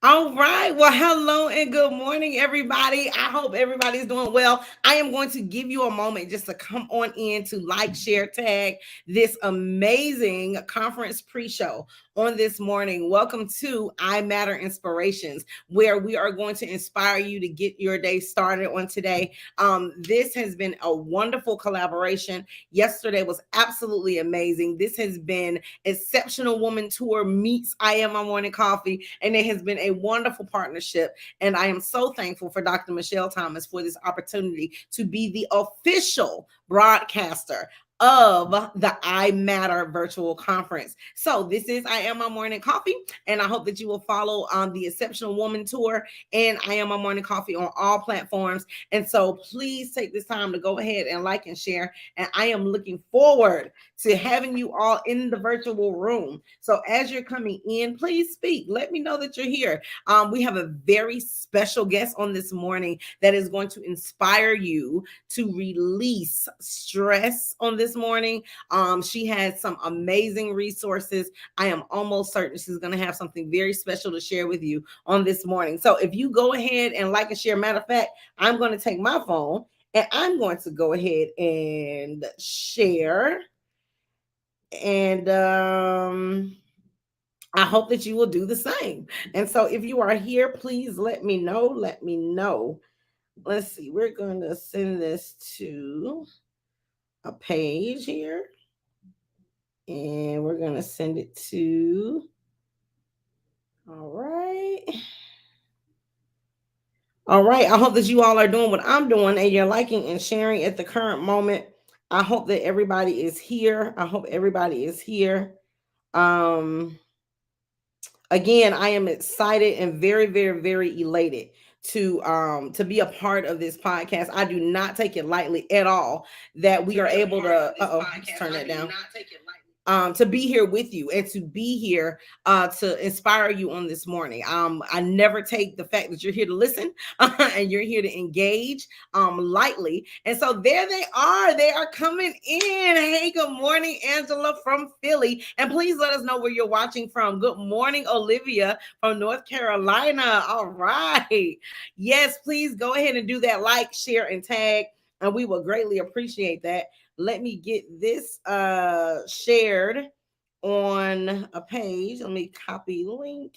All right. Well, hello and good morning, everybody. I hope everybody's doing well. I am going to give you a moment just to come on in to like, share, tag this amazing conference pre-show on this morning. Welcome to iMatter Inspirations, where we are going to inspire you to get your day started on today. This has been a wonderful collaboration. Yesterday was absolutely amazing. This has been Exceptional Woman Tour meets I Am My Morning Coffee, and it has been a wonderful partnership. And I am so thankful for Dr. Michelle Thomas for this opportunity to be the official broadcaster of the iMatter virtual conference. So this is I Am My Morning Coffee, and I hope that you will follow the Exceptional Woman Tour and I Am My Morning Coffee on all platforms. And so please take this time to go ahead and like and share. And I am looking forward to having you all in the virtual room. So as you're coming in, please speak. Let me know that you're here. We have a very special guest on this morning that is going to inspire you to release stress on this morning. She has some amazing resources. I am almost certain she's going to have something very special to share with you on this morning. So if you go ahead and like and share, matter of fact, I'm going to take my phone and I'm going to go ahead and share. And I hope that you will do the same. And so if you are here, please let me know. Let me know. Let's see. We're going to send this to a page here. And we're going to send it to, all right. All right. I hope that you all are doing what I'm doing and you're liking and sharing at the current moment. I hope that everybody is here. I hope everybody is here. Again, I am excited and very, very, very elated to be a part of this podcast. I do not take it lightly at all that we are able to turn that down. To be here with you and to be here to inspire you on this morning. I never take the fact that you're here to listen and you're here to engage lightly. And so there they are. They are coming in. Hey, good morning, Angela from Philly. And please let us know where you're watching from. Good morning, Olivia from North Carolina. All right. Yes, please go ahead and do that. Like, share, and tag. And we will greatly appreciate that. Let me get this shared on a page. Let me copy the link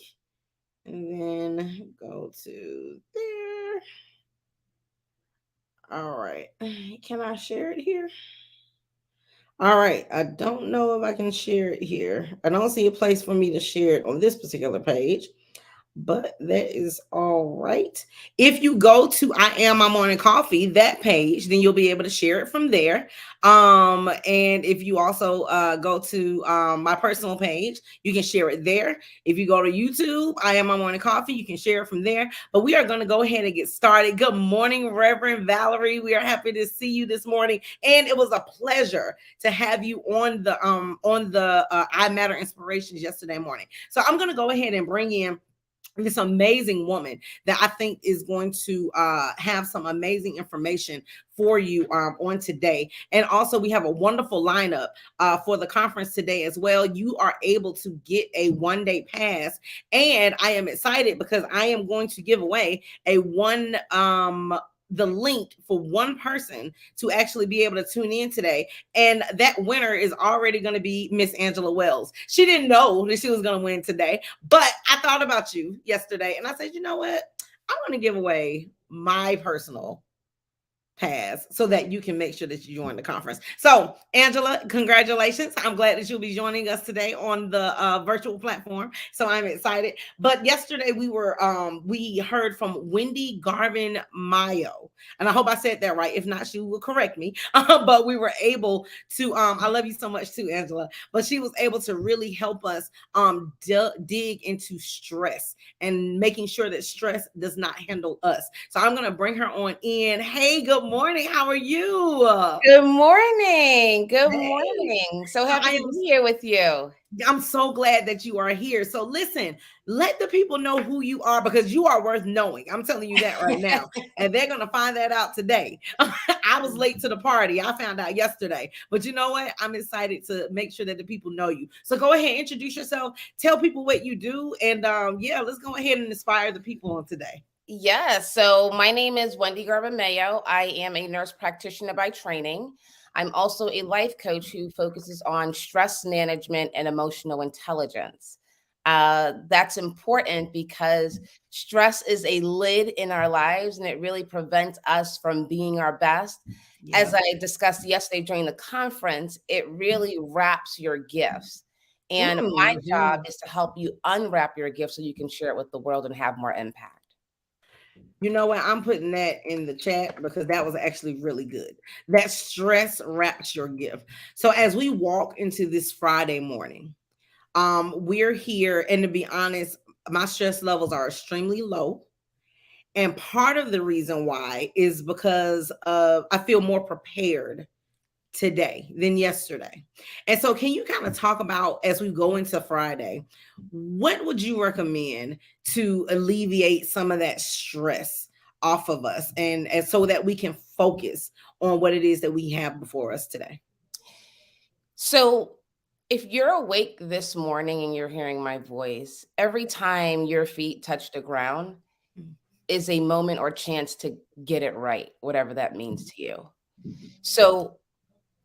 and then go to there. All right. Can I share it here? All right. I don't know if I can share it here. I don't see a place for me to share it on this particular page. But that is all right. If you go to I Am My Morning Coffee, that page, then you'll be able to share it from there. And if you also go to my personal page, you can share it there. If you go to YouTube, I Am My Morning Coffee, you can share it from there. But we are going to go ahead and get started. Good morning, Reverend Valerie. We are happy to see you this morning, and it was a pleasure to have you on the iMatter Inspirations yesterday morning. So I'm going to go ahead and bring in this amazing woman that I think is going to have some amazing information for you on today. And also we have a wonderful lineup for the conference today as well. You are able to get a one-day pass, and I am excited because I am going to give away the link for one person to actually be able to tune in today. And that winner is already going to be Miss Angela Wells. She didn't know that she was going to win today, but I thought about you yesterday and I said, you know what? I want to give away my personal pass so that you can make sure that you join the conference. So Angela, congratulations. I'm glad that you'll be joining us today on the virtual platform. So I'm excited. But yesterday we heard from Wendy Garvin Mayo, and I hope I said that right. If not, she will correct me. But we were able to I love you so much too, Angela, but she was able to really help us dig into stress and making sure that stress does not handle us. So I'm going to bring her on in. Hey, good morning. How are you? Good morning. Good Hey, morning. So I happy to am be here with you. I'm so glad that you are here. So listen, let the people know who you are because you are worth knowing. I'm telling you that right now. And they're going to find that out today. I was late to the party. I found out yesterday. But you know what? I'm excited to make sure that the people know you. So go ahead, introduce yourself, tell people what you do, and yeah, let's go ahead and inspire the people on today. So my name is Wendy Garba Mayo. I am a nurse practitioner by training. I'm also a life coach who focuses on stress management and emotional intelligence. That's important because stress is a lid in our lives and it really prevents us from being our best. As Yeah. I discussed yesterday during the conference, it really wraps your gifts. And my job Mhm. is to help you unwrap your gifts so you can share it with the world and have more impact. You know what? I'm putting that in the chat because that was actually really good. That stress wraps your gift. So as we walk into this Friday morning, we're here, and to be honest, my stress levels are extremely low. And part of the reason why is because of I feel more prepared today than yesterday. And so, can you kind of talk about as we go into Friday, what would you recommend to alleviate some of that stress off of us and so that we can focus on what it is that we have before us today? So, if you're awake this morning and you're hearing my voice, every time your feet touch the ground is a moment or chance to get it right, whatever that means to you. So,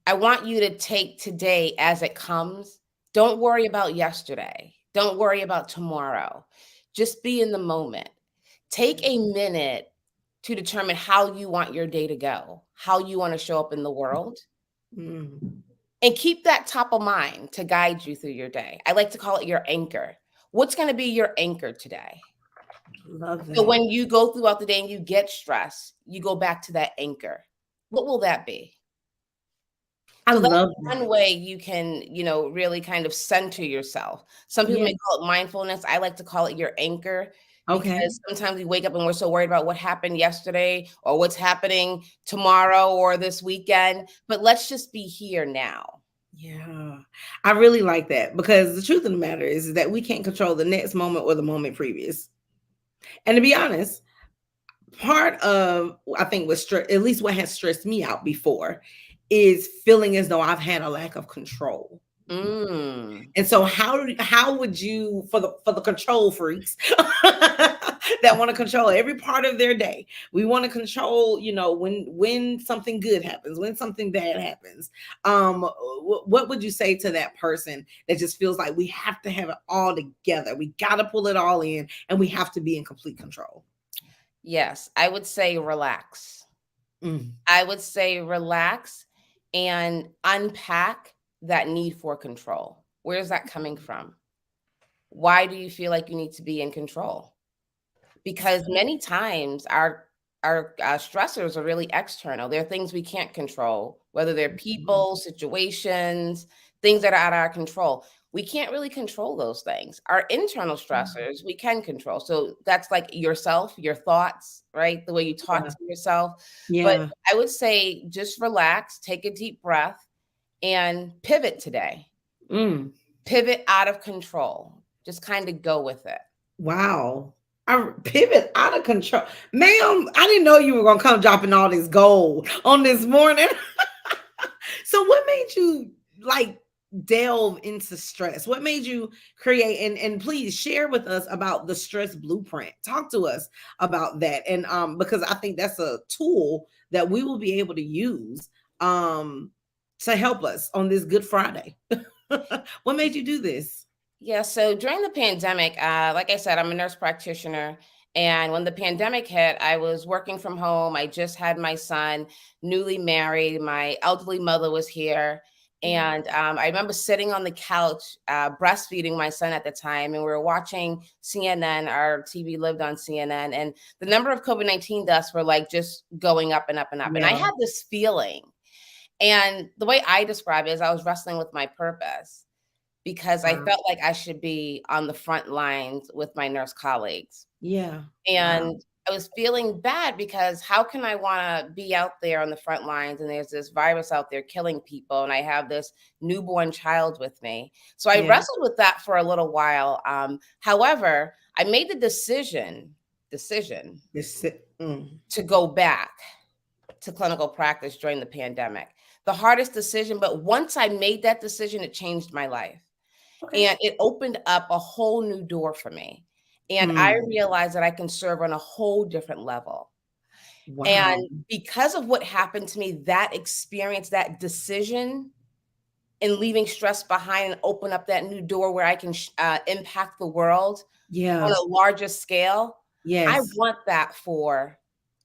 I want you to take today as it comes. Don't worry about yesterday. Don't worry about tomorrow. Just be in the moment. Take a minute to determine how you want your day to go, how you want to show up in the world. Mm, And keep that top of mind to guide you through your day. I like to call it your anchor. What's going to be your anchor today? love So that. when you go throughout the day and you get stressed, you go back to that anchor. What will that be? I So that's love one that. way you can, really kind of center yourself. Some people Yeah. may call it mindfulness. I like to call it your anchor Okay. because sometimes we wake up and we're so worried about what happened yesterday or what's happening tomorrow or this weekend. But let's just be here now. Yeah, I really like that because the truth of the matter is that we can't control the next moment or the moment previous. And to be honest, part of I think what stress, at least what has stressed me out before, is feeling as though I've had a lack of control. Mm. And so how would you for the control freaks that want to control every part of their day. We want to control, when something good happens, when something bad happens. What would you say to that person that just feels like we have to have it all together? We got to pull it all in and we have to be in complete control. Yes, I would say relax. Mm, I would say relax and unpack that need for control. Where's that coming from? Why do you feel like you need to be in control? Because many times our stressors are really external. They're things we can't control, whether they're mhm, people, situations, things that are out of our control. We can't really control those things. Our internal mhm. stressors we can control. So that's like yourself, your thoughts, right? The way you talk Yeah. to yourself. But Yeah. I would say just relax, take a deep breath, and pivot today. Mm. Pivot out of control. Just kind of go with it. Wow. I pivot out of control. Ma'am, I didn't know you were gonna come dropping all this gold on this morning. So what made you like delve into stress? What made you create and please share with us about the stress blueprint. Talk to us about that. And because I think that's a tool that we will be able to use um to help us on this Good Friday. What made you do this? Yeah, so during the pandemic, like I said, I'm a nurse practitioner. And when the pandemic hit, I was working from home. I just had my son, newly married. My elderly mother was here. Mm. And I remember sitting on the couch, breastfeeding my son at the time, and we were watching CNN. Our TV lived on CNN, and the number of COVID-19 deaths were like just going up and up and up. And I Yeah. had this feeling. And the way I describe it is I was wrestling with my purpose because I Wow. felt like I should be on the front lines with my nurse colleagues. Yeah. And Wow. I was feeling bad because how can I want to be out there on the front lines and there's this virus out there killing people and I have this newborn child with me. So I Yeah. wrestled with that for a little while. However, I made the decision to go back to clinical practice during the pandemic. The hardest decision, but once I made that decision, it changed my life. Okay. And it opened up a whole new door for me. And I Mm. realized that I can serve on a whole different level. Wow. And because of what happened to me, that experience, that decision, and leaving stress behind and open up that new door where I can impact the world on Yeah. a larger scale, I Yes. want that for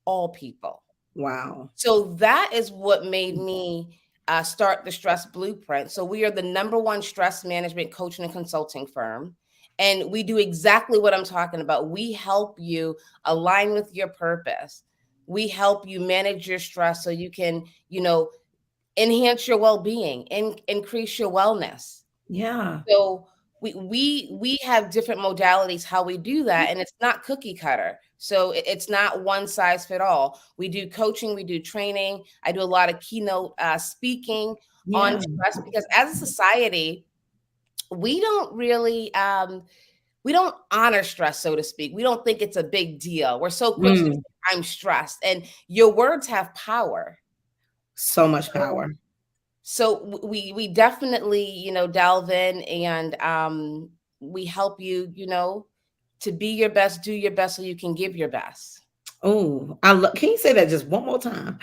all people. Wow. So that is what made me start the Stress Blueprint. So we are the number one stress management coaching and consulting firm. And we do exactly what I'm talking about. We help you align with your purpose. We help you manage your stress so you can, enhance your well-being and increase your wellness. Yeah. So we have different modalities how we do that, and it's not cookie cutter. So it's not one size fit all. We do coaching, we do training. I do a lot of keynote speaking on Yeah. stress because as a society, we don't really we don't honor stress, so to speak. We don't think it's a big deal. We're so quick to say, Mm. I'm stressed, and your words have power. So much So power. we definitely, delve in and we help you, to be your best, do your best so you can give your best. Oh, I love. Can you say that just one more time?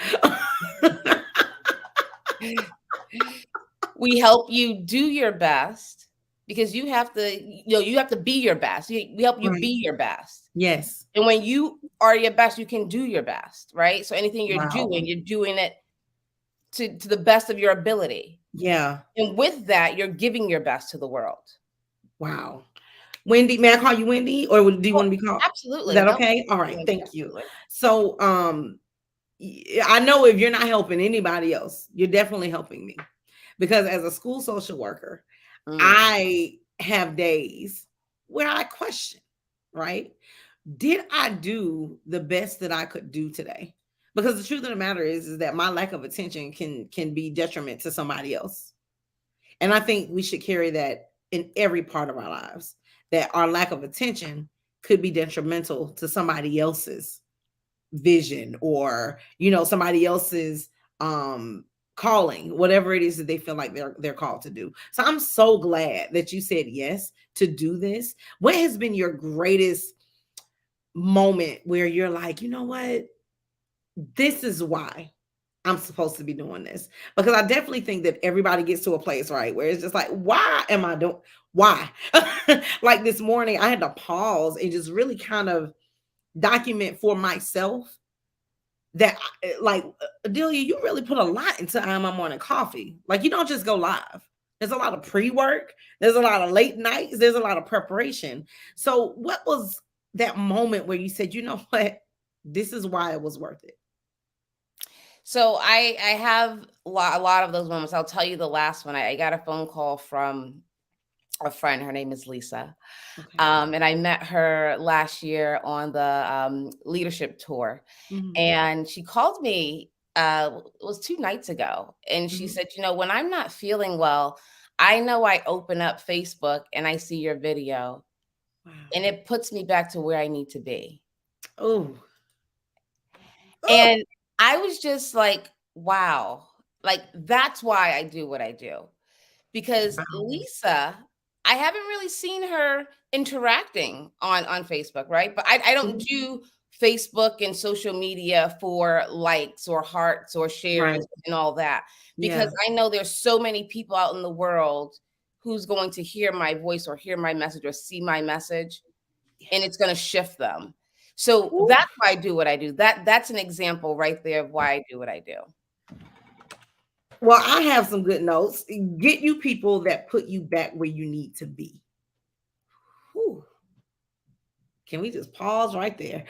We help you do your best because you have to be your best. We help you Right. be your best. Yes. And when you are your best, you can do your best, right? So anything Wow. you're doing it to the best of your ability. Yeah. And with that, you're giving your best to the world. Wow. Wendy, may I call you Wendy, or do you Oh, want to be called? Is absolutely. that No, okay? All right. absolutely. Thank you. Absolutely. So, I know if you're not helping anybody else, you're definitely helping me, because as a school social worker, Mm. I have days where I question, right? Did I do the best that I could do today? Because the truth of the matter is that my lack of attention can be detriment to somebody else. And I think we should carry that in every part of our lives, that our lack of attention could be detrimental to somebody else's vision, or somebody else's um calling, whatever it is that they feel like they're called to do. So I'm so glad that you said yes to do this. What has been your greatest moment where you're like, you know what, this is why I'm supposed to be doing this? Because I definitely think that everybody gets to a place, right, where it's just like, why am I doing, why? Like this morning, I had to pause and just really kind of document for myself that, like, Adelia, you really put a lot into I Am My Morning Coffee. Like, you don't just go live. There's a lot of pre-work. There's a lot of late nights. There's a lot of preparation. So what was that moment where you said, you know what, this is why it was worth it? So I have a lot of those moments. I'll tell you the last one. I got a phone call from a friend. Her name is Lisa. Okay. And I met her last year on the leadership tour. Mhm. And she called me, it was 2 nights ago. And she Mhm. said, when I'm not feeling well, I know I open up Facebook and I see your video Wow. and it puts me back to where I need to be. Oh. Oh. And I was just like, wow, like that's why I do what I do. Because Wow. Lisa, I haven't really seen her interacting on Facebook, right? But I don't Mhm. do Facebook and social media for likes or hearts or Right. shares and all that because Yeah. I know there's so many people out in the world who's going to hear my voice or hear my message or see my message Yeah. and it's going to shift them. So Ooh. that's why I do what I do. That's an example right there of why I do what I do. Well, I have some good notes. Get you people that put you back where you need to be. Whew. Can we just pause right there?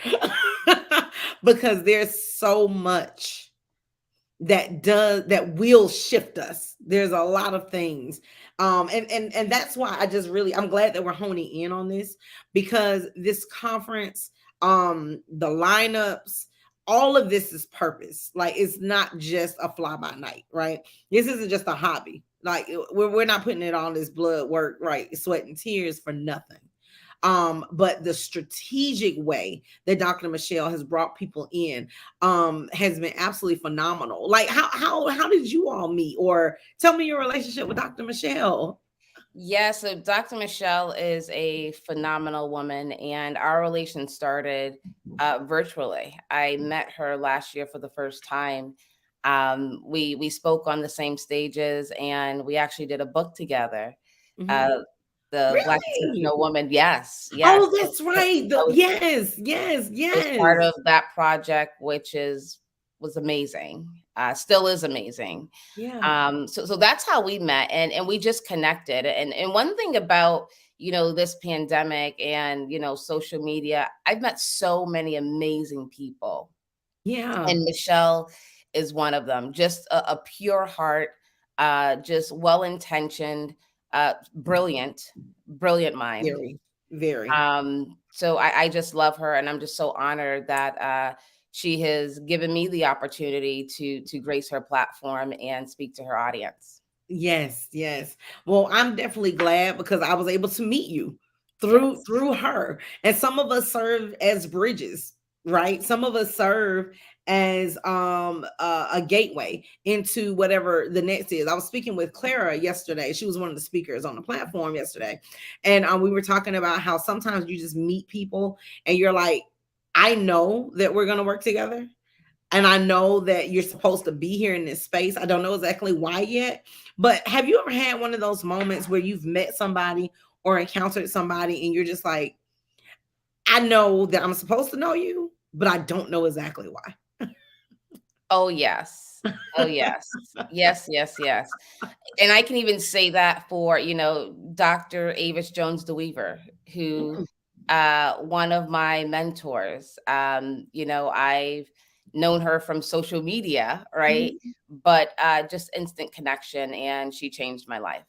Because there's so much that will shift us. There's a lot of things. And that's why I'm glad that we're honing in on this, because this conference, the lineups, all of this is purpose. Like, it's not just a fly by night, right? This isn't just a hobby. Like, we're not putting it on this blood work, right? Sweat and tears for nothing. But the strategic way that Dr. Michelle has brought people in has been absolutely phenomenal. Like, how did you all meet? Or tell me your relationship with Dr. Michelle. Yeah, so Dr. Michelle is a phenomenal woman, and our relation started virtually. I met her last year for the first time. We spoke on the same stages, and we actually did a book together. Mhm. Uh, the Black Really? Exceptional Woman. Yes, yes. Oh, that's right. I was Yes, yes, I was part yes. of that project, which is was amazing. Still is amazing. Yeah, So that's how we met, and we just connected. And one thing about this pandemic and social media, I've met so many amazing people, yeah, and Michelle is one of them. Just a pure heart, just well intentioned, brilliant mind. very, very. So I just love her, and I'm just so honored that she has given me the opportunity to grace her platform and speak to her audience. Yes, yes. Well, I'm definitely glad because I was able to meet you through Yes. her. And some of us serve as bridges, right? Some of us serve as a gateway into whatever the next is. I was speaking with Clara yesterday. She was one of the speakers on the platform yesterday. And we were talking about how sometimes you just meet people and you're like, I know that we're going to work together, and I know that you're supposed to be here in this space. I don't know exactly why yet, but have you ever had one of those moments where you've met somebody or encountered somebody and you're just like, I know that I'm supposed to know you, but I don't know exactly why? Oh yes. Oh yes. Yes, yes, yes. And I can even say that for, Dr. Avis Jones DeWeaver, who one of my mentors. I've known her from social media, right? Mhm. But just instant connection, and she changed my life.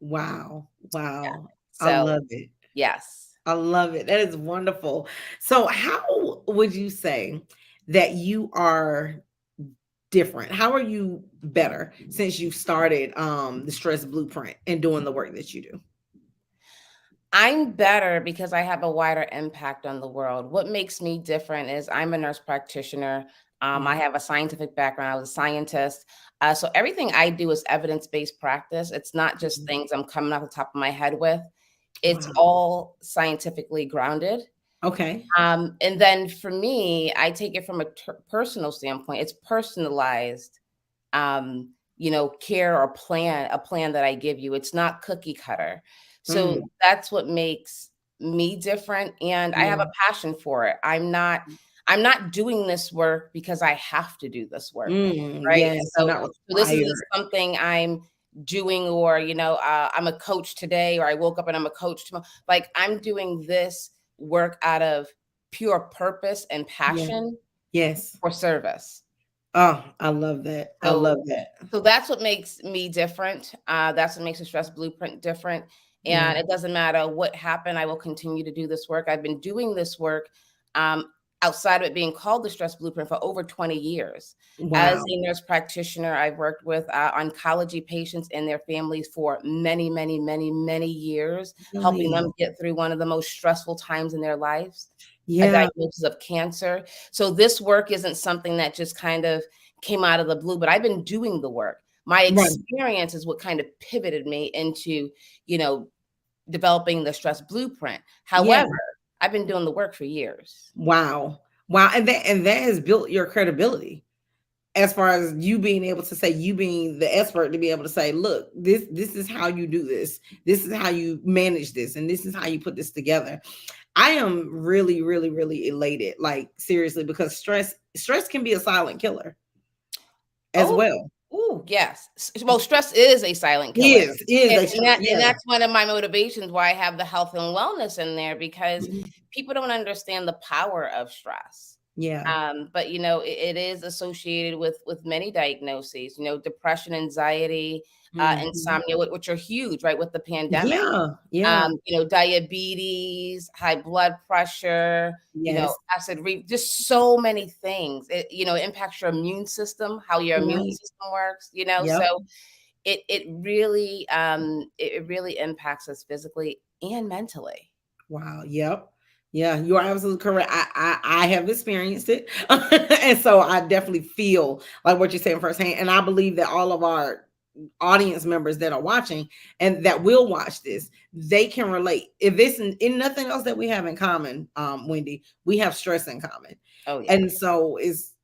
Wow. Yeah. Wow. I So love it. yes. I love it. That is wonderful. So, how would you say that you are different? How are you better since you've started the stress blueprint and doing the work that you do? I'm better because I have a wider impact on the world. What makes me different is I'm a nurse practitioner. I Mhm. have a scientific background. I was a scientist. So everything I do is evidence based practice. It's not just Mhm. things I'm coming off the top of my head with, it's Wow. all scientifically grounded. Okay. And then for me, I take it from a personal standpoint. It's personalized, care or a plan that I give you. It's not cookie cutter. So Mm. that's what makes me different. And I have Yeah. a passion for it. I'm not doing this work because I have to do this work. Mm. Right. Yes. You're So, not so this isn't required. something I'm doing, or, I'm a coach today, or I woke up and I'm a coach tomorrow. Like, I'm doing this work out of pure purpose and Yeah. passion Yes. for service. Oh, I love that. I love So that. so that's what makes me different. That's what makes the stress blueprint different. Yeah. And it doesn't matter what happened, I will continue to do this work. I've been doing this work um, outside of it being called the stress blueprint for over 20 years. As Wow. a nurse practitioner, I've worked with oncology patients and their families for many, many, many, many years, helping Really? them get through one of the most stressful times in their lives, a Yeah. diagnosis of cancer. So this work isn't something that just kind of came out of the blue, but I've been doing the work. My Right. experience is what kind of pivoted me into, you know, developing the stress blueprint. Yeah. However, I've been doing the work for years. Wow. Wow. And that has built your credibility as far as you being able to say, you being the expert to be able to say, look, this is how you do this. This is how you manage this, and this is how you put this together. I am really, really, really elated, like seriously, because stress can be a silent killer as Oh, well. yes. Well, stress is a silent killer. Is And, a and that and yeah. that's one of my motivations why I have the health and wellness in there, because Mhm. people don't understand the power of stress. Yeah. But it is associated with many diagnoses. Depression, anxiety, Mhm. insomnia, which are huge, right, with the pandemic. Yeah. Yeah. Diabetes, high blood pressure, Yes. just so many things. It impacts your immune system, how your immune Right. system works. Yep. So it really impacts us physically and mentally. Wow. Yep. Yeah, you are absolutely correct. I have experienced it. And so I definitely feel like what you're saying firsthand. And I believe that all of our audience members that are watching and that will watch this, they can relate. If it's in nothing else that we have in common, Wendy, we have stress in common. Oh yeah. And so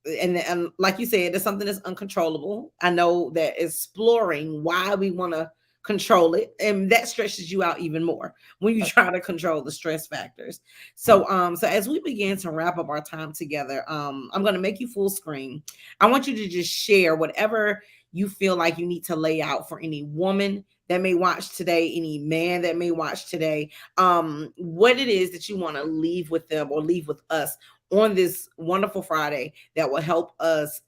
and like you said, it's something that's uncontrollable. I know that exploring why we want to control it, and that stresses you out even more when you try to control the stress factors. So as we begin to wrap up our time together, I'm going to make you full screen. I want you to just share whatever you feel like you need to lay out for any woman that may watch today, any man that may watch today, what it is that you want to leave with them or leave with us on this wonderful Friday that will help us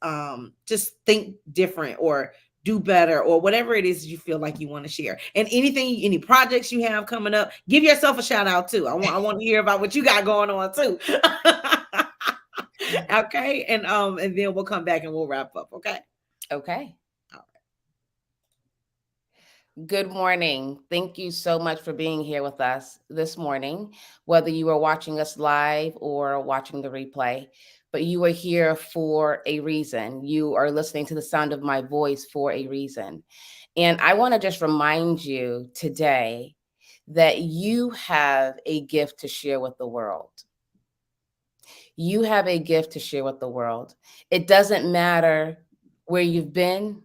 just think different or do better, or whatever it is you feel like you want to share. And anything, any projects you have coming up, give yourself a shout out too. I want to hear about what you got going on too. Okay. And then we'll come back and we'll wrap up. Okay. Okay. Good morning. Thank you so much for being here with us this morning, whether you are watching us live or watching the replay. But you are here for a reason. You are listening to the sound of my voice for a reason. And I want to just remind you today that you have a gift to share with the world. You have a gift to share with the world. It doesn't matter where you've been,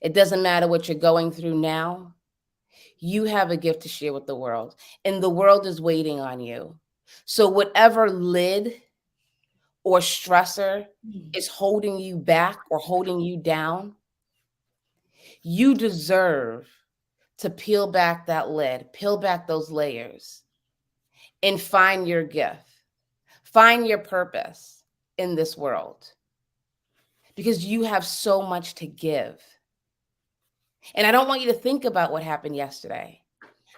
it doesn't matter what you're going through now. You have a gift to share with the world, and the world is waiting on you. So, whatever lid or stressor is holding you back or holding you down, you deserve to peel back that lid, peel back those layers, and find your gift, find your purpose in this world, because you have so much to give. And I don't want you to think about what happened yesterday.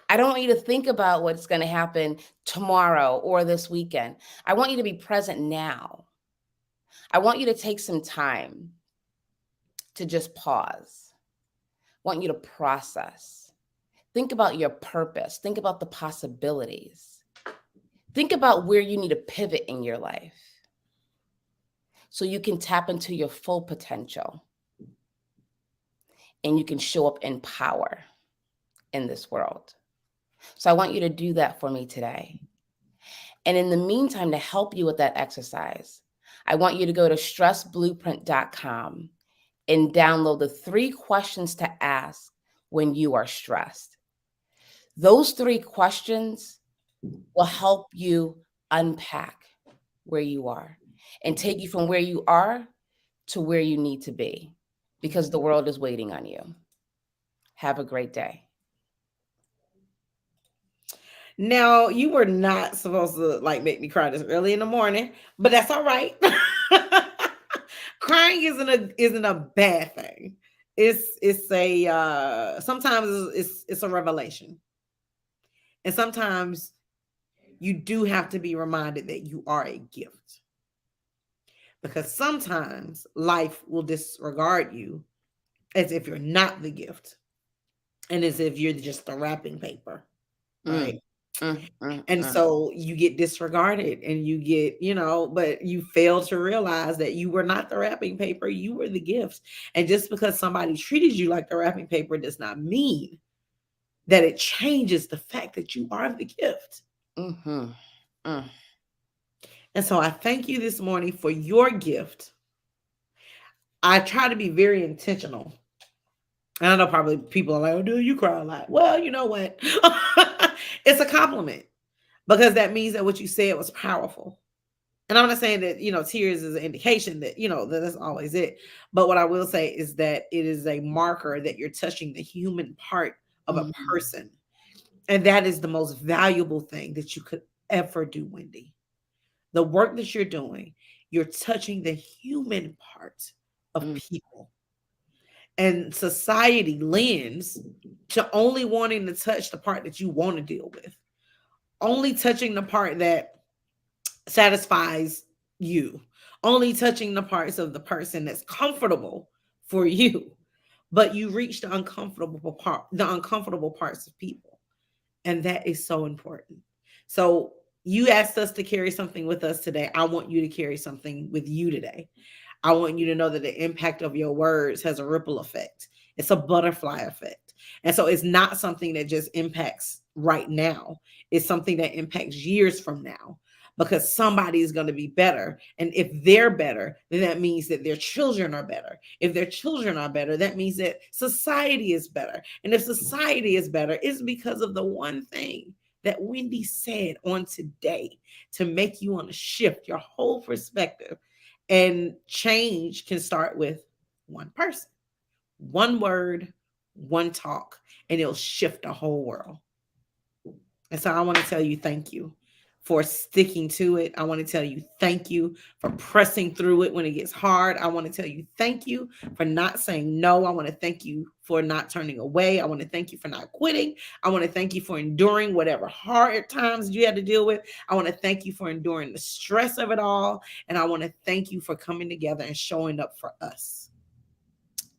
I don't want you to think about what's going to happen tomorrow or this weekend. I want you to be present now. I want you to take some time to just pause. I want you to process. Think about your purpose. Think about the possibilities. Think about where you need to pivot in your life so you can tap into your full potential and you can show up in power in this world. So I want you to do that for me today. And in the meantime, to help you with that exercise, I want you to go to stressblueprint.com and download the 3 questions to ask when you are stressed. Those 3 questions will help you unpack where you are and take you from where you are to where you need to be, because the world is waiting on you. Have a great day. Now, you were not supposed to like make me cry this early in the morning, but that's all right. Crying isn't a bad thing. It's a sometimes it's a revelation. And sometimes you do have to be reminded that you are a gift. Because sometimes life will disregard you as if you're not the gift and as if you're just the wrapping paper, right? Mm, mm, mm, And mm. so you get disregarded and you get, but you fail to realize that you were not the wrapping paper, you were the gift. And just because somebody treated you like the wrapping paper does not mean that it changes the fact that you are the gift. Mm-hmm. Mm. And so I thank you this morning for your gift. I try to be very intentional. And I know probably people are like, oh, do you cry a lot? Well, you know what? It's a compliment because that means that what you said was powerful. And I'm not saying that, tears is an indication that, that's always it. But what I will say is that it is a marker that you're touching the human part of a Mhm. person. And that is the most valuable thing that you could ever do, Wendy. The work that you're doing, you're touching the human part of Mm. people. And society lends to only wanting to touch the part that you want to deal with, only touching the part that satisfies you, only touching the parts of the person that's comfortable for you. But you reach the uncomfortable parts of people. And that is so important. So you asked us to carry something with us today. I want you to carry something with you today. I want you to know that the impact of your words has a ripple effect. It's a butterfly effect. And so it's not something that just impacts right now. It's something that impacts years from now, because somebody is going to be better. And if they're better, then that means that their children are better. If their children are better, that means that society is better. And if society is better, it's because of the one thing that Wendy said on today to make you want to shift your whole perspective. And change can start with one person, one word, one talk, and it'll shift the whole world. And so I want to tell you thank you for sticking to it. I want to tell you thank you for pressing through it when it gets hard. I want to tell you thank you for not saying no. I want to thank you for not turning away. I want to thank you for not quitting. I want to thank you for enduring whatever hard times you had to deal with. I want to thank you for enduring the stress of it all. And I want to thank you for coming together and showing up for us.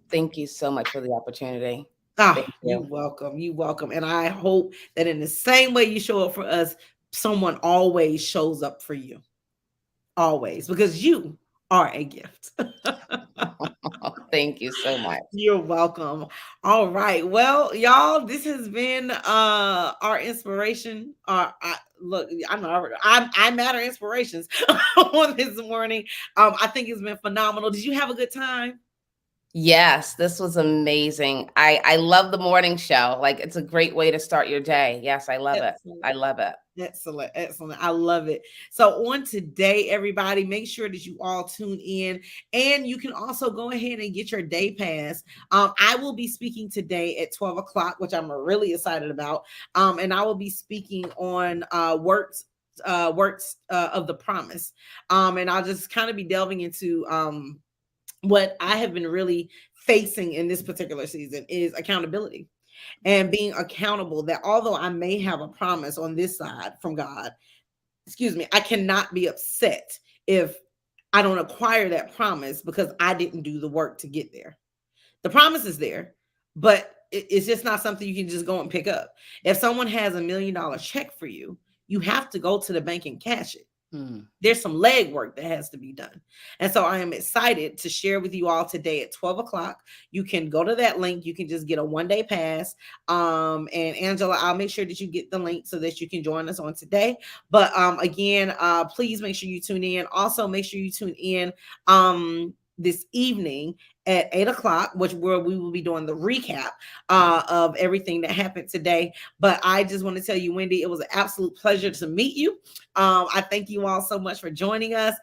Thank you so much for the opportunity. Ah, Thank you you. welcome. You welcome. And I hope that in the same way you show up for us, someone always shows up for you. Always, because you are a gift. Thank you so much. You're welcome. All right. Well, y'all, this has been our inspiration. Look, I know I matter inspirations on this morning. I think it's been phenomenal. Did you have a good time? Yes, this was amazing. I love the morning show. Like, it's a great way to start your day. Yes, I love it. Excellent. I love it. Excellent, excellent. I love it. So, on today, everybody, make sure that you all tune in, and you can also go ahead and get your day pass. I will be speaking today at 12 o'clock, which I'm really excited about. And I will be speaking on works of the promise. And I'll just kind of be delving into what I have been really facing in this particular season is accountability, and being accountable, that although I may have a promise on this side from God, excuse me, I cannot be upset if I don't acquire that promise because I didn't do the work to get there. The promise is there, but it's just not something you can just go and pick up. If someone has $1 million check for you, you have to go to the bank and cash it. Hmm. There's some legwork that has to be done. And so I am excited to share with you all today at 12 o'clock. You can go to that link. You can just get a 1-day pass. And Angela, I'll make sure that you get the link so that you can join us on today. But again, please make sure you tune in. Also, make sure you tune in this evening at 8 o'clock, where we will be doing the recap of everything that happened today. But I just want to tell you, Wendy, it was an absolute pleasure to meet you. I thank you all so much for joining us.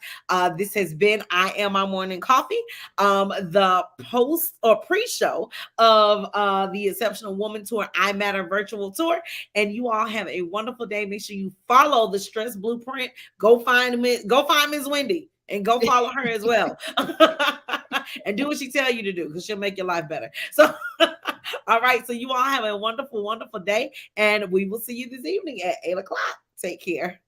This has been I Am My Morning Coffee, the post or pre-show of the Exceptional Woman Tour iMatter virtual tour. And you all have a wonderful day. Make sure you follow the Stress Blueprint. Go find Miss Wendy and go follow her as well. And do what she tell you to do, because she'll make your life better. So all right, so you all have a wonderful, wonderful day, and we will see you this evening at 8 o'clock. Take care.